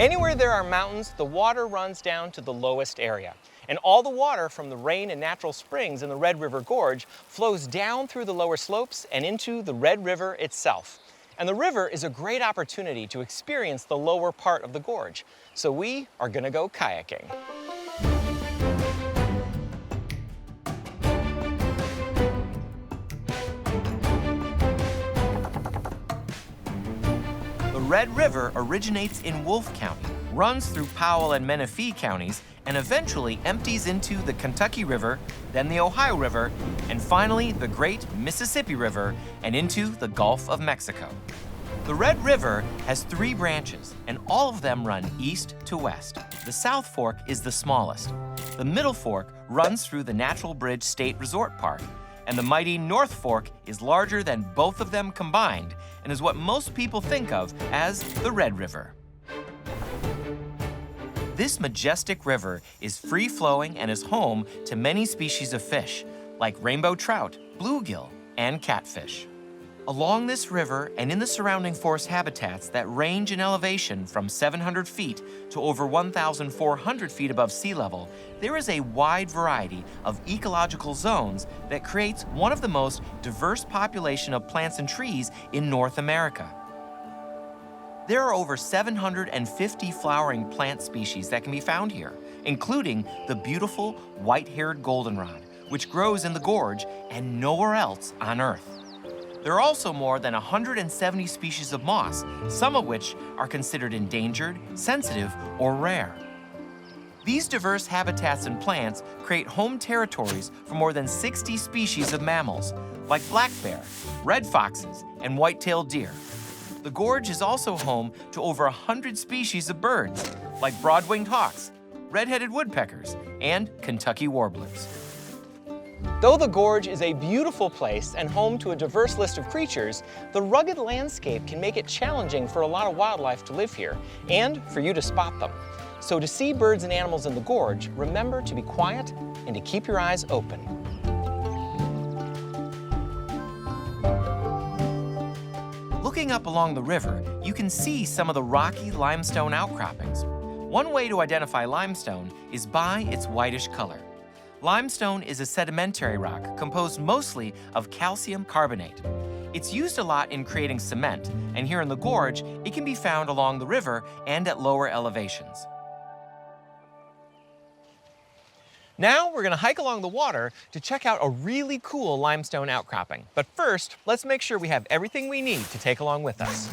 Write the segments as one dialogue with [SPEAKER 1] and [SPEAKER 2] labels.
[SPEAKER 1] Anywhere there are mountains, the water runs down to the lowest area. And all the water from the rain and natural springs in the Red River Gorge flows down through the lower slopes and into the Red River itself. And the river is a great opportunity to experience the lower part of the gorge. So we are going to go kayaking. The Red River originates in Wolfe County, runs through Powell and Menifee counties, and eventually empties into the Kentucky River, then the Ohio River, and finally the Great Mississippi River and into the Gulf of Mexico. The Red River has 3 branches, and all of them run east to west. The South Fork is the smallest. The Middle Fork runs through the Natural Bridge State Resort Park, and the mighty North Fork is larger than both of them combined and is what most people think of as the Red River. This majestic river is free-flowing and is home to many species of fish, like rainbow trout, bluegill, and catfish. Along this river and in the surrounding forest habitats that range in elevation from 700 feet to over 1,400 feet above sea level, there is a wide variety of ecological zones that creates one of the most diverse population of plants and trees in North America. There are over 750 flowering plant species that can be found here, including the beautiful white-haired goldenrod, which grows in the gorge and nowhere else on Earth. There are also more than 170 species of moss, some of which are considered endangered, sensitive, or rare. These diverse habitats and plants create home territories for more than 60 species of mammals, like black bear, red foxes, and white-tailed deer. The gorge is also home to over 100 species of birds, like broad-winged hawks, red-headed woodpeckers, and Kentucky warblers. Though the gorge is a beautiful place and home to a diverse list of creatures, the rugged landscape can make it challenging for a lot of wildlife to live here and for you to spot them. So to see birds and animals in the gorge, remember to be quiet and to keep your eyes open. Looking up along the river, you can see some of the rocky limestone outcroppings. One way to identify limestone is by its whitish color. Limestone is a sedimentary rock composed mostly of calcium carbonate. It's used a lot in creating cement, and here in the gorge, it can be found along the river and at lower elevations. Now we're going to hike along the water to check out a really cool limestone outcropping. But first, let's make sure we have everything we need to take along with us.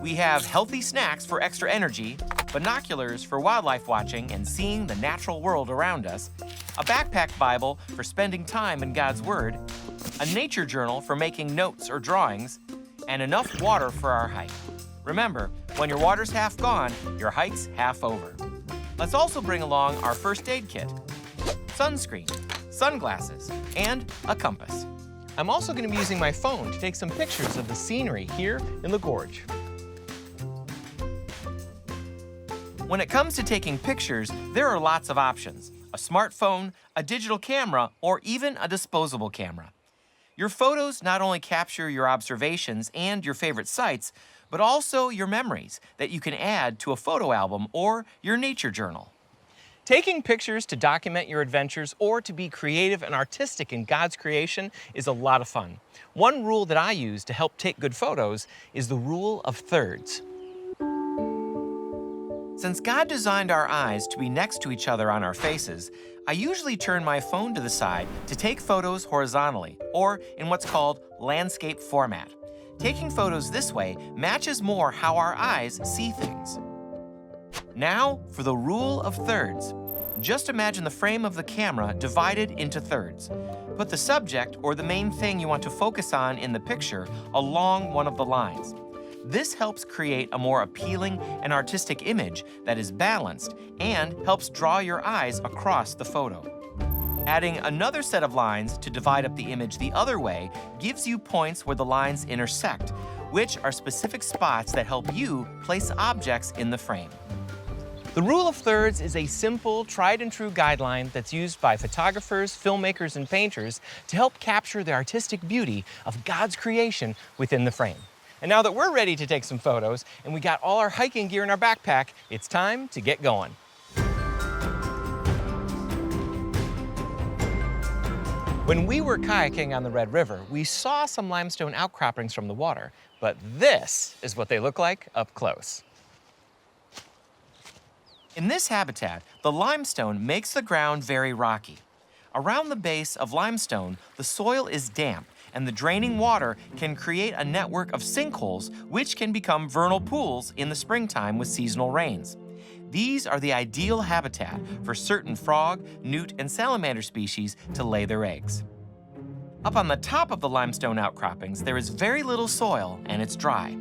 [SPEAKER 1] We have healthy snacks for extra energy, binoculars for wildlife watching and seeing the natural world around us, a backpack Bible for spending time in God's Word, a nature journal for making notes or drawings, and enough water for our hike. Remember, when your water's half gone, your hike's half over. Let's also bring along our first aid kit, sunscreen, sunglasses, and a compass. I'm also going to be using my phone to take some pictures of the scenery here in the gorge. When it comes to taking pictures, there are lots of options: a smartphone, a digital camera, or even a disposable camera. Your photos not only capture your observations and your favorite sights, but also your memories that you can add to a photo album or your nature journal. Taking pictures to document your adventures or to be creative and artistic in God's creation is a lot of fun. One rule that I use to help take good photos is the rule of thirds. Since God designed our eyes to be next to each other on our faces, I usually turn my phone to the side to take photos horizontally, or in what's called landscape format. Taking photos this way matches more how our eyes see things. Now for the rule of thirds. Just imagine the frame of the camera divided into thirds. Put the subject or the main thing you want to focus on in the picture along one of the lines. This helps create a more appealing and artistic image that is balanced and helps draw your eyes across the photo. Adding another set of lines to divide up the image the other way gives you points where the lines intersect, which are specific spots that help you place objects in the frame. The rule of thirds is a simple, tried-and-true guideline that's used by photographers, filmmakers, and painters to help capture the artistic beauty of God's creation within the frame. And now that we're ready to take some photos and we got all our hiking gear in our backpack, it's time to get going. When we were kayaking on the Red River, we saw some limestone outcroppings from the water, but this is what they look like up close. In this habitat, the limestone makes the ground very rocky. Around the base of limestone, the soil is damp, and the draining water can create a network of sinkholes which can become vernal pools in the springtime with seasonal rains. These are the ideal habitat for certain frog, newt, and salamander species to lay their eggs. Up on the top of the limestone outcroppings, there is very little soil and it's dry.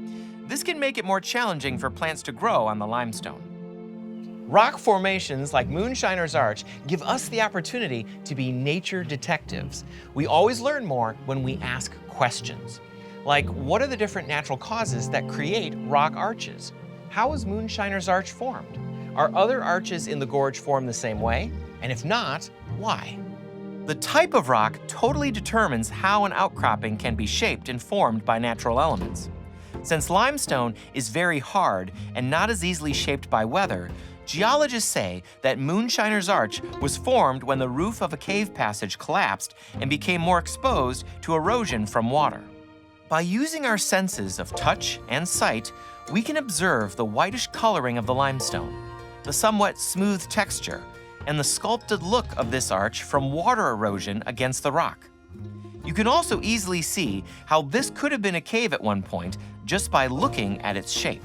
[SPEAKER 1] This can make it more challenging for plants to grow on the limestone. Rock formations like Moonshiner's Arch give us the opportunity to be nature detectives. We always learn more when we ask questions. Like, what are the different natural causes that create rock arches? How is Moonshiner's Arch formed? Are other arches in the gorge formed the same way? And if not, why? The type of rock totally determines how an outcropping can be shaped and formed by natural elements. Since limestone is very hard and not as easily shaped by weather, geologists say that Moonshiner's Arch was formed when the roof of a cave passage collapsed and became more exposed to erosion from water. By using our senses of touch and sight, we can observe the whitish coloring of the limestone, the somewhat smooth texture, and the sculpted look of this arch from water erosion against the rock. You can also easily see how this could have been a cave at one point just by looking at its shape.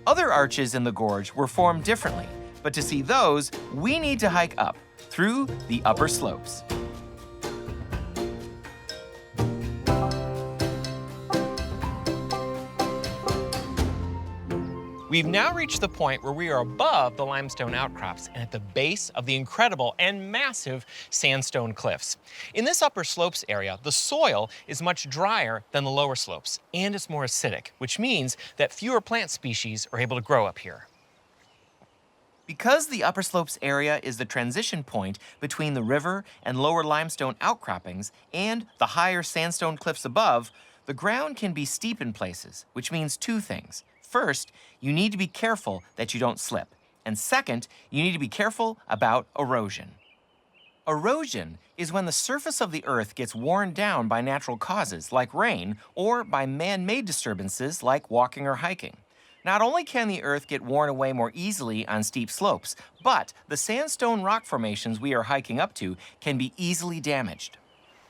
[SPEAKER 1] Other arches in the gorge were formed differently, but to see those, we need to hike up through the upper slopes. We've now reached the point where we are above the limestone outcrops and at the base of the incredible and massive sandstone cliffs. In this upper slopes area, the soil is much drier than the lower slopes, and it's more acidic, which means that fewer plant species are able to grow up here. Because the upper slopes area is the transition point between the river and lower limestone outcroppings and the higher sandstone cliffs above, the ground can be steep in places, which means two things. First, you need to be careful that you don't slip. And second, you need to be careful about erosion. Erosion is when the surface of the earth gets worn down by natural causes like rain or by man-made disturbances like walking or hiking. Not only can the earth get worn away more easily on steep slopes, but the sandstone rock formations we are hiking up to can be easily damaged.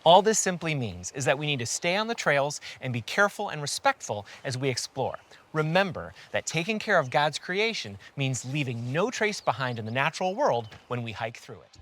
[SPEAKER 1] All this simply means is that we need to stay on the trails and be careful and respectful as we explore. Remember that taking care of God's creation means leaving no trace behind in the natural world when we hike through it.